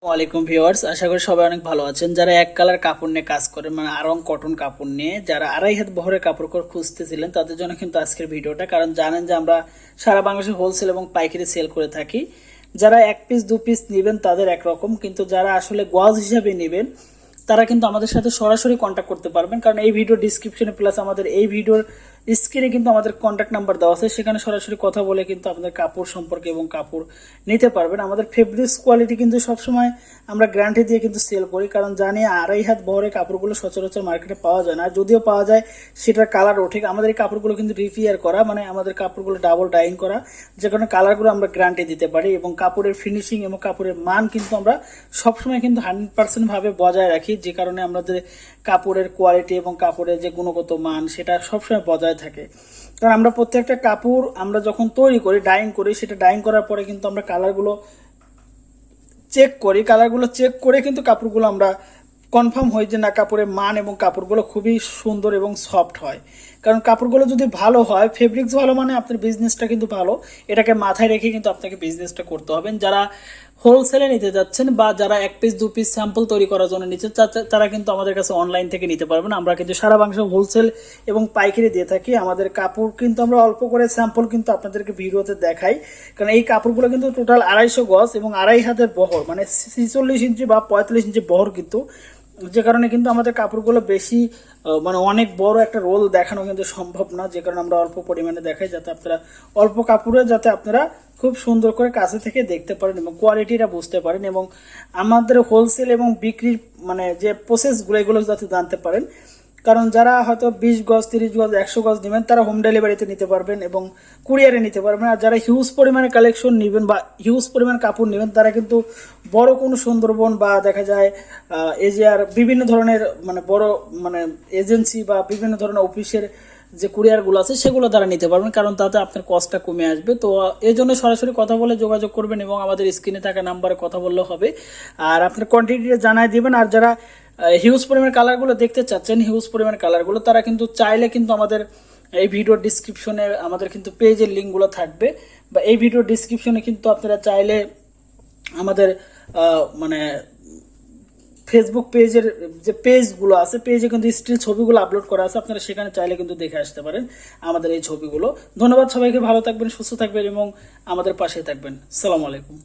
ওয়ালাইকুম ভিউয়ার্স, আশা করি সবাই অনেক ভালো আছেন। যারা এক কালার কাপড় নিয়ে কাজ করেন, মানে আরং কটন কাপড় নিয়ে যারা আড়াই হাত বহরের কাপড় খুঁজতেছিলেন, তাদের জন্য কিন্তু আজকের ভিডিওটা। কারণ জানেন যে আমরা সারা বাংলাদেশে হোলসেল এবং পাইকারি সেল করে থাকি। যারা এক পিস দু পিস নেবেন তাদের একরকম, কিন্তু যারা আসলে গজ হিসাবে নেবেন তারা কিন্তু আমাদের সাথে সরাসরি কন্ট্যাক্ট করতে পারবেন। কারণ এই ভিডিও ডিসক্রিপশনে প্লাস আমাদের এই ভিডিওর স্ক্রিনে কিন্তু আমাদের কন্ট্যাক্ট নাম্বার দেওয়া আছে, সেখানে সরাসরি কথা বলে কিন্তু আপনাদের কাপড় সম্পর্কে এবং কাপড় নিতে পারবেন। আমাদের ফেব্রিক্স কোয়ালিটি কিন্তু সবসময় আমরা গ্যারান্টি দিয়ে কিন্তু সেল করি, কারণ জানি আড়াই হাত বহরের কাপড়গুলো সচরাচর মার্কেটে পাওয়া যায় না, আর যদিও পাওয়া যায় সেটার কালার ওঠে। আমাদের এই কাপড়গুলো কিন্তু রিপেয়ার করা, মানে আমাদের কাপড়গুলো ডাবল ডাইং করা, যে কারণে কালারগুলো আমরা গ্যারান্টি দিতে পারি এবং কাপড়ের ফিনিশিং এবং কাপড়ের মান কিন্তু আমরা সবসময় কিন্তু 100% ভাবে বজায় রাখি, যে কারণে আমাদের কাপড়ের কোয়ালিটি এবং কাপড়ের যে গুণগত মান সেটা সবসময় বজায় থাকে। কারণ আমরা প্রত্যেকটা কাপড় আমরা যখন তৈরি করি, ডাইং করি, সেটা ডাইং করার পরে কিন্তু আমরা কালারগুলো চেক করে কিন্তু কাপড়গুলো আমরা কনফার্ম হই যে না, কাপড়ের মান এবং কাপড়গুলো খুবই সুন্দর এবং সফট হয়। কারণ কাপড়গুলো যদি ভালো হয়, ফেব্রিক্স ভালো, মানে আপনার বিজনেসটা কিন্তু ভালো। এটাকে মাথায় রেখে কিন্তু আপনাকে বিজনেসটা করতে হবে। যারা হোলসেলে নিতে যাচ্ছেন বা যারা এক পিস দু পিস স্যাম্পল তৈরি করার জন্য নিচ্ছেন, তারা কিন্তু আমাদের কাছে অনলাইন থেকে নিতে পারবেন। আমরা কিন্তু সারা বাংলাদেশে হোলসেল এবং পাইকারি দিয়ে থাকি। আমাদের কাপড় কিন্তু আমরা অল্প করে স্যাম্পল কিন্তু আপনাদেরকে ভিডিওতে দেখাই, কারণ এই কাপড়গুলো কিন্তু টোটাল 250 গজ এবং আড়াই হাতের বহর, মানে 46 ইঞ্চি বা 45 ইঞ্চি বহর কিন্তু, যে কারণে কিন্তু আমাদের কাপড়গুলো বেশি মানে অনেক বড় একটা রোল দেখানো কিন্তু সম্ভব না, যে কারণে আমরা অল্প পরিমাণে দেখাই, যাতে আপনারা অল্প কাপড়ে যাতে আপনারা খুব সুন্দর করে কাছে থেকে দেখতে পারেন এবং কোয়ালিটিটা বুঝতে পারেন এবং আমাদের হোলসেল এবং বিক্রির মানে যে প্রসেসগুলো এগুলো যাতে জানতে পারেন। কারণ যারা হয়তো 20 গজ 30 গজ 100 গজ নেবেন তারা হোম ডেলিভারিতে নিতে পারবেন এবং কুরিয়ারে নিতে পারবেন। আর যারা হিউজ পরিমাণে কালেকশন নেবেন বা হিউজ পরিমাণ কাপড় নেবেন, তারা কিন্তু বড় কোনো সুন্দরবন বা দেখা যায় এজিআর বিভিন্ন ধরনের মানে বড় মানে এজেন্সি বা বিভিন্ন ধরনের অফিসের যে কুরিয়ারগুলো আছে সেগুলো দ্বারা নিতে পারবেন, কারণ তাতে আপনার কস্টটা কমে আসবে। তো এই জন্য সরাসরি কথা বলে যোগাযোগ করবেন এবং আমাদের স্ক্রিনে থাকা নাম্বারে কথা বললে হবে, আর আপনার কোয়ান্টিটিটা জানাই দিবেন। আর যারা হিউজ পরিমাণ কালারগুলো দেখতে চাচ্ছেন, হিউজ পরিমাণ কালারগুলো, তারা কিন্তু চাইলে কিন্তু আমাদের এই ভিডিওর ডিসক্রিপশনে আমাদের কিন্তু পেজের লিঙ্কগুলো থাকবে, বা এই ভিডিওর ডিসক্রিপশনে কিন্তু আপনারা চাইলে আমাদের মানে ফেসবুক পেজের যে পেজগুলো আছে, পেজে কিন্তু স্টিল ছবিগুলো আপলোড করা আছে, আপনারা সেখানে চাইলে কিন্তু দেখে আসতে পারেন আমাদের এই ছবিগুলো। ধন্যবাদ সবাইকে, ভালো থাকবেন, সুস্থ থাকবেন এবং আমাদের পাশে থাকবেন। আসসালামু আলাইকুম।